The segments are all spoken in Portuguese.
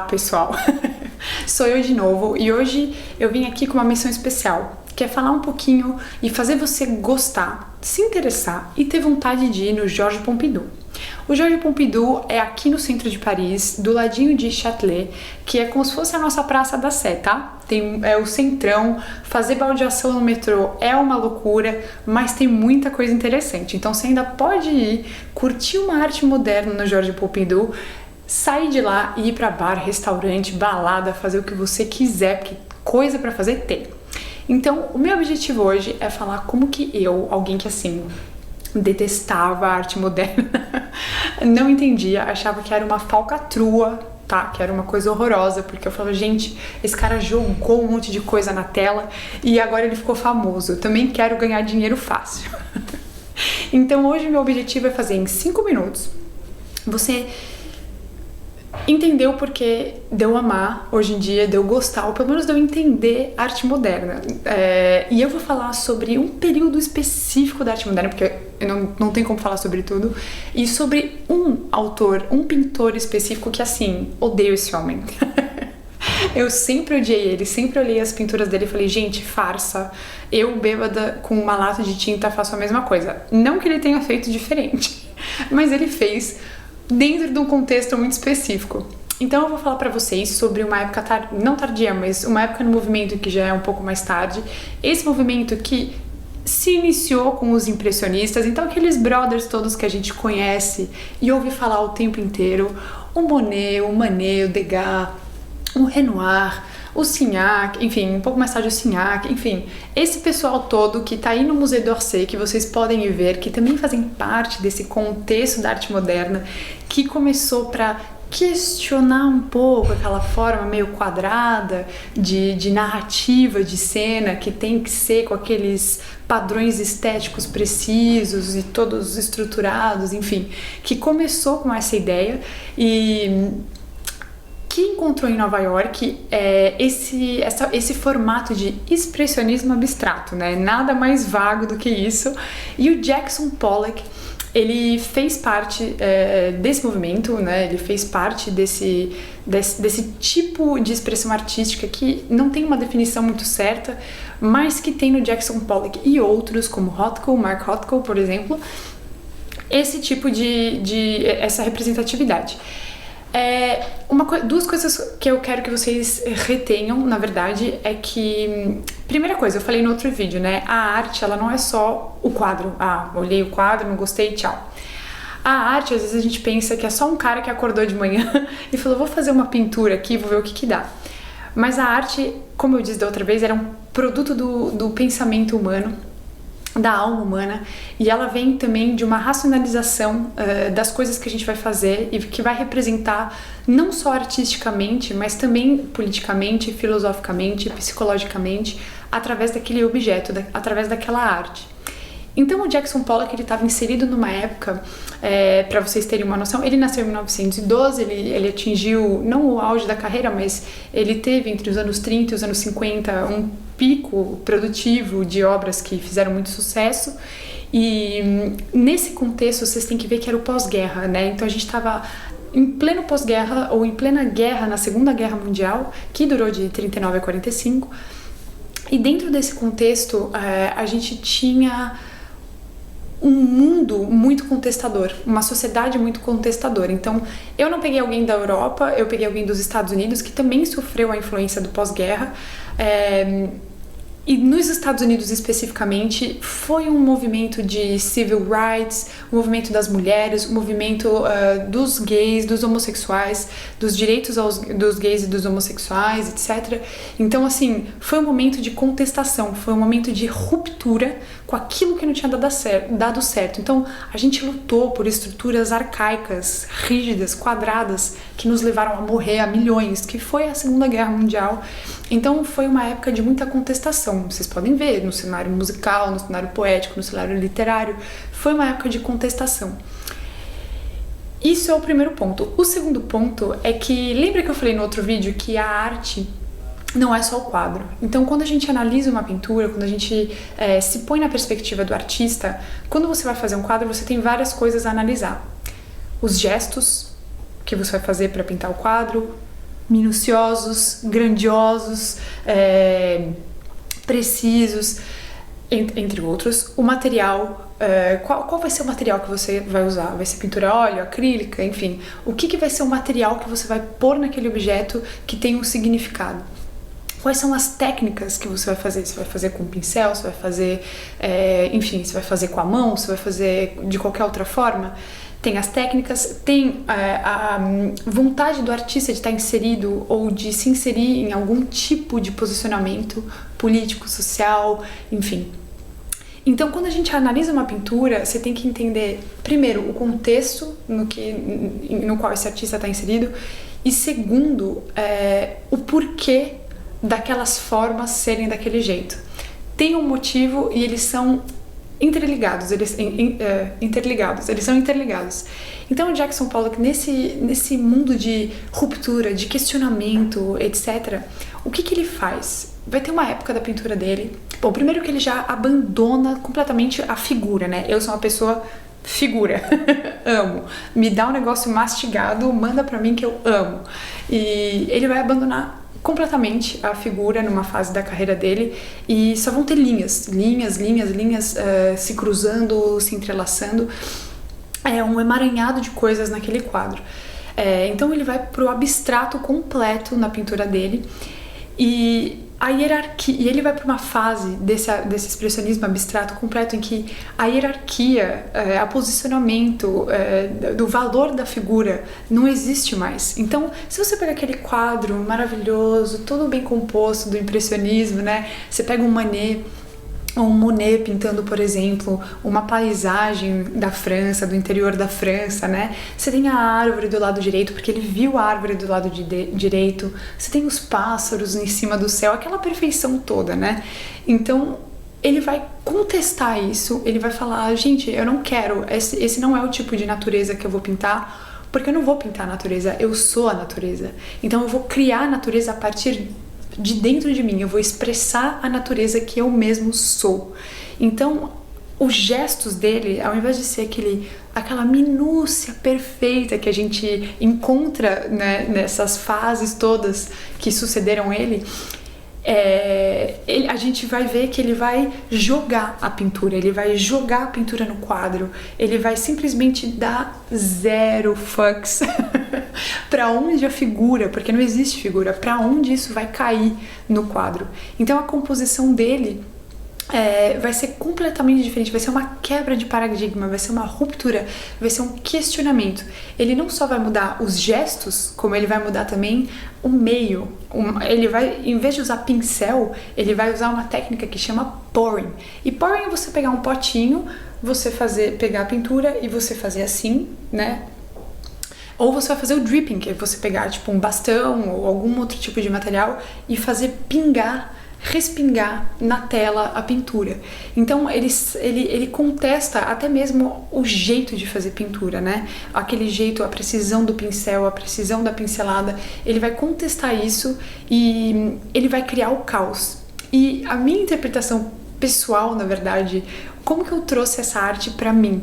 pessoal, sou eu de novo e hoje eu vim aqui com uma missão especial, que é falar um pouquinho e fazer você gostar, se interessar e ter vontade de ir no Georges Pompidou. O Georges Pompidou é aqui no centro de Paris, do ladinho de Châtelet, que é como se fosse a nossa Praça da Sé, tá? É o centrão, fazer baldeação no metrô é uma loucura, mas tem muita coisa interessante. Então você ainda pode ir, curtir uma arte moderna no Georges Pompidou, sair de lá e ir pra bar, restaurante, balada, fazer o que você quiser, porque coisa pra fazer tem. Então, o meu objetivo hoje é falar como que eu, alguém que assim, detestava a arte moderna, não entendia, achava que era uma falcatrua, tá? Que era uma coisa horrorosa, porque eu falava, gente, esse cara jogou um monte de coisa na tela e agora ele ficou famoso. Eu também quero ganhar dinheiro fácil. Então, hoje meu objetivo é fazer em 5 minutos você entender o porquê de eu amar hoje em dia, de eu gostar, ou pelo menos de eu entender arte moderna. E eu vou falar sobre um período específico da arte moderna, porque eu não tem como falar sobre tudo, e sobre um autor, um pintor específico que, assim, odeio esse homem. Eu sempre odiei ele, sempre olhei as pinturas dele e falei, gente, farsa, eu bêbada com uma lata de tinta faço a mesma coisa. Não que ele tenha feito diferente, mas ele fez dentro de um contexto muito específico. Então eu vou falar pra vocês sobre uma época, não tardia, mas uma época no movimento que já é um pouco mais tarde. Esse movimento que se iniciou com os impressionistas, então aqueles brothers todos que a gente conhece e ouve falar o tempo inteiro, o Monet, o Manet, o Degas, o Renoir, o Signac, enfim, um pouco mais tarde o Signac, enfim, esse pessoal todo que tá aí no Musée d'Orsay, que vocês podem ir ver, que também fazem parte desse contexto da arte moderna, que começou para questionar um pouco aquela forma meio quadrada de narrativa, de cena, que tem que ser com aqueles padrões estéticos precisos e todos estruturados, enfim, que começou com essa ideia e que encontrou em Nova York esse formato de expressionismo abstrato, né? Nada mais vago do que isso. E o Jackson Pollock, ele fez parte desse movimento, né? Ele fez parte desse tipo de expressão artística que não tem uma definição muito certa, mas que tem no Jackson Pollock e outros, como Rothko, Mark Rothko, por exemplo, esse tipo essa representatividade. Duas coisas que eu quero que vocês retenham, na verdade, é que, primeira coisa, eu falei no outro vídeo, né? A arte, ela não é só o quadro. Olhei o quadro, não gostei, tchau. A arte, às vezes a gente pensa que é só um cara que acordou de manhã e falou, vou fazer uma pintura aqui, vou ver o que dá. Mas a arte, como eu disse da outra vez, era um produto do pensamento humano, da alma humana, e ela vem também de uma racionalização das coisas que a gente vai fazer e que vai representar não só artisticamente, mas também politicamente, filosoficamente, psicologicamente, através daquele objeto, através daquela arte. Então o Jackson Pollock, ele estava inserido numa época, para vocês terem uma noção, ele nasceu em 1912, ele atingiu, não o auge da carreira, mas ele teve entre os anos 30 e os anos 50 um pico produtivo de obras que fizeram muito sucesso, e nesse contexto vocês têm que ver que era o pós-guerra, né? Então a gente estava em pleno pós-guerra, ou em plena guerra, na Segunda Guerra Mundial, que durou de 39 a 45, e dentro desse contexto a gente tinha um mundo muito contestador, uma sociedade muito contestadora. Então, eu não peguei alguém da Europa, eu peguei alguém dos Estados Unidos que também sofreu a influência do pós-guerra. E nos Estados Unidos especificamente foi um movimento de civil rights, um movimento das mulheres, um movimento dos gays, dos homossexuais, dos direitos dos gays e dos homossexuais, etc. Então, assim, foi um momento de contestação, foi um momento de ruptura com aquilo que não tinha dado certo. Então, a gente lutou por estruturas arcaicas, rígidas, quadradas, que nos levaram a morrer a milhões, que foi a Segunda Guerra Mundial. Então, foi uma época de muita contestação. Vocês podem ver no cenário musical, no cenário poético, no cenário literário. Foi uma época de contestação. Isso é o primeiro ponto. O segundo ponto é que, lembra que eu falei no outro vídeo que a arte não é só o quadro. Então, quando a gente analisa uma pintura, quando a gente se põe na perspectiva do artista, quando você vai fazer um quadro, você tem várias coisas a analisar. Os gestos que você vai fazer para pintar o quadro, minuciosos, grandiosos, precisos, entre outros. O material, qual vai ser o material que você vai usar? Vai ser pintura a óleo, acrílica, enfim. O que vai ser o material que você vai pôr naquele objeto que tem um significado? Quais são as técnicas que você vai fazer? Você vai fazer com pincel, você vai fazer, enfim, você vai fazer com a mão, você vai fazer de qualquer outra forma? Tem as técnicas, tem a vontade do artista de estar inserido ou de se inserir em algum tipo de posicionamento político, social, enfim. Então, quando a gente analisa uma pintura, você tem que entender, primeiro, o contexto no qual esse artista está inserido e, segundo, o porquê daquelas formas serem daquele jeito. Tem um motivo e eles são interligados. Então o Jackson Pollock, nesse mundo de ruptura, de questionamento, etc., o que ele faz? Vai ter uma época da pintura dele. Bom, primeiro que ele já abandona completamente a figura, né? Eu sou uma pessoa figura, amo. Me dá um negócio mastigado, manda pra mim que eu amo. E ele vai abandonar completamente a figura numa fase da carreira dele e só vão ter linhas se cruzando, se entrelaçando. É um emaranhado de coisas naquele quadro. Então ele vai pro abstrato completo na pintura dele e a hierarquia, e ele vai para uma fase desse expressionismo abstrato completo em que a hierarquia, o posicionamento do valor da figura não existe mais. Então, se você pega aquele quadro maravilhoso, todo bem composto do impressionismo, né? Você pega um Manet ou um Monet pintando, por exemplo, uma paisagem da França, do interior da França, né? Você tem a árvore do lado direito, porque ele viu a árvore do lado direito. Você tem os pássaros em cima do céu, aquela perfeição toda, né? Então, ele vai contestar isso, ele vai falar, gente, eu não quero, esse não é o tipo de natureza que eu vou pintar, porque eu não vou pintar a natureza, eu sou a natureza. Então, eu vou criar a natureza a partir de dentro de mim, eu vou expressar a natureza que eu mesmo sou. Então, os gestos dele, ao invés de ser aquela minúcia perfeita que a gente encontra, né, nessas fases todas que sucederam a gente vai ver que ele vai jogar a pintura, ele vai jogar a pintura no quadro, ele vai simplesmente dar zero fucks para onde a figura, porque não existe figura, para onde isso vai cair no quadro. Então a composição dele vai ser completamente diferente, vai ser uma quebra de paradigma, vai ser uma ruptura, vai ser um questionamento. Ele não só vai mudar os gestos, como ele vai mudar também o meio. Ele vai, em vez de usar pincel, ele vai usar uma técnica que chama pouring. E pouring é você pegar um potinho, você pegar a pintura e você fazer assim, né? Ou você vai fazer o dripping, que é você pegar tipo um bastão ou algum outro tipo de material e fazer respingar na tela a pintura. Então ele contesta até mesmo o jeito de fazer pintura, né? Aquele jeito, a precisão do pincel, a precisão da pincelada, ele vai contestar isso e ele vai criar o caos. E a minha interpretação pessoal, na verdade, como que eu trouxe essa arte pra mim?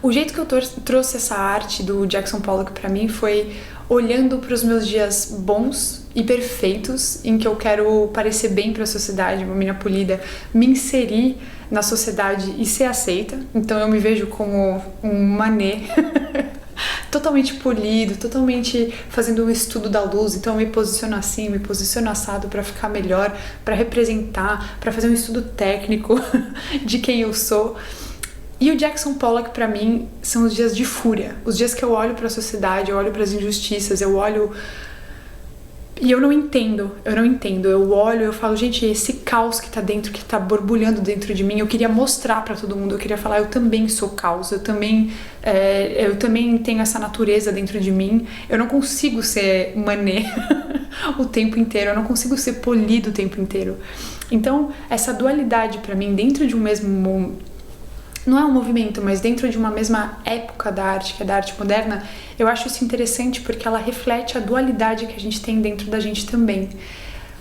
O jeito que eu trouxe essa arte do Jackson Pollock pra mim foi olhando para os meus dias bons e perfeitos, em que eu quero parecer bem para a sociedade, uma menina polida, me inserir na sociedade e ser aceita. Então eu me vejo como um Manet, totalmente polido, totalmente fazendo um estudo da luz. Então eu me posiciono assim, me posiciono assado para ficar melhor, para representar, para fazer um estudo técnico de quem eu sou. E o Jackson Pollock, pra mim, são os dias de fúria. Os dias que eu olho pra sociedade, eu olho pras injustiças, eu olho e eu não entendo. Eu olho e eu falo, gente, esse caos que tá dentro, que tá borbulhando dentro de mim, eu queria mostrar pra todo mundo, eu queria falar, eu também sou caos, eu também tenho essa natureza dentro de mim. Eu não consigo ser Manet o tempo inteiro, eu não consigo ser polido o tempo inteiro. Então, essa dualidade pra mim, dentro de um mesmo... não é um movimento, mas dentro de uma mesma época da arte, que é da arte moderna, eu acho isso interessante porque ela reflete a dualidade que a gente tem dentro da gente também.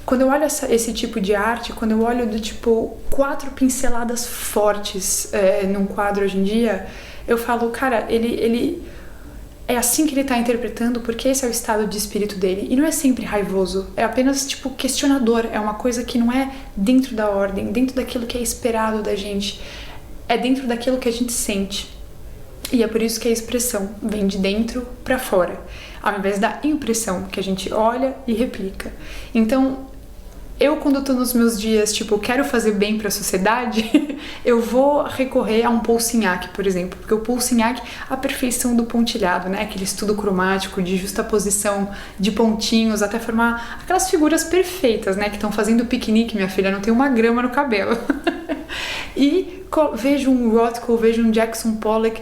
Quando eu olho esse tipo de arte, quando eu olho do tipo 4 pinceladas fortes num quadro hoje em dia, eu falo, cara, é assim que ele tá interpretando, porque esse é o estado de espírito dele. E não é sempre raivoso, é apenas, tipo, questionador. É uma coisa que não é dentro da ordem, dentro daquilo que é esperado da gente. É dentro daquilo que a gente sente. E é por isso que a expressão vem de dentro pra fora, ao invés da impressão, que a gente olha e replica. Então, eu, quando eu tô nos meus dias, tipo, quero fazer bem pra sociedade, eu vou recorrer a um Paul Signac, por exemplo, porque o Paul Signac, a perfeição do pontilhado, né, aquele estudo cromático de justaposição de pontinhos até formar aquelas figuras perfeitas, né, que estão fazendo piquenique, minha filha, não tem uma grama no cabelo. E vejo um Rothko, vejo um Jackson Pollock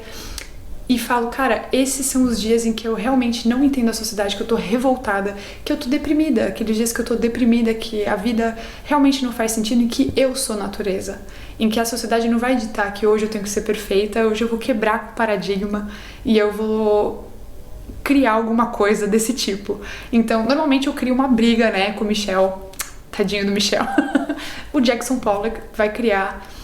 e falo, cara, esses são os dias em que eu realmente não entendo a sociedade, que eu tô revoltada, que eu tô deprimida, aqueles dias que eu tô deprimida, que a vida realmente não faz sentido, em que eu sou natureza, em que a sociedade não vai ditar que hoje eu tenho que ser perfeita, hoje eu vou quebrar o paradigma e eu vou criar alguma coisa desse tipo. Então, normalmente eu crio uma briga, né, com o Michel, tadinho do Michel. O Jackson Pollock vai criar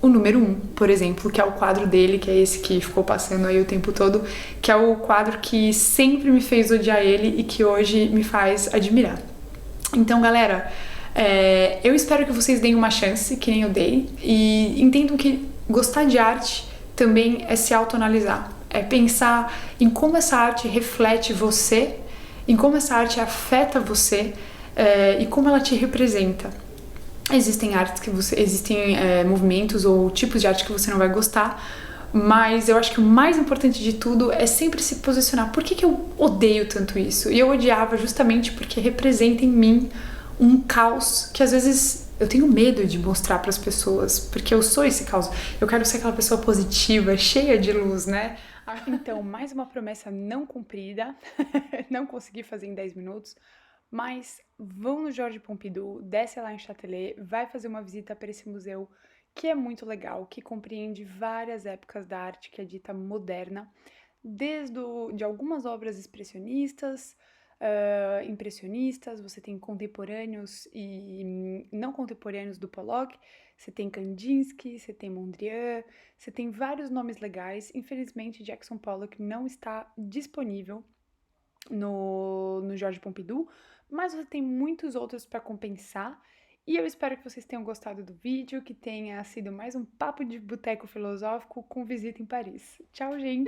o número 1, por exemplo, que é o quadro dele, que é esse que ficou passando aí o tempo todo, que é o quadro que sempre me fez odiar ele e que hoje me faz admirar. Então, galera, eu espero que vocês deem uma chance, que nem eu dei, e entendam que gostar de arte também é se autoanalisar, é pensar em como essa arte reflete você, em como essa arte afeta você e como ela te representa. Existem artes que existem movimentos ou tipos de arte que você não vai gostar, mas eu acho que o mais importante de tudo é sempre se posicionar. Por que eu odeio tanto isso? E eu odiava justamente porque representa em mim um caos que às vezes eu tenho medo de mostrar para as pessoas, porque eu sou esse caos. Eu quero ser aquela pessoa positiva, cheia de luz, né? Então, mais uma promessa não cumprida, não consegui fazer em 10 minutos. Mas vão no Georges Pompidou, desce lá em Châtelet, vai fazer uma visita para esse museu que é muito legal, que compreende várias épocas da arte que é dita moderna, de algumas obras expressionistas, impressionistas, você tem contemporâneos e não contemporâneos do Pollock, você tem Kandinsky, você tem Mondrian, você tem vários nomes legais. Infelizmente, Jackson Pollock não está disponível no Georges Pompidou, mas você tem muitos outros para compensar. E eu espero que vocês tenham gostado do vídeo, que tenha sido mais um papo de boteco filosófico com visita em Paris. Tchau, gente!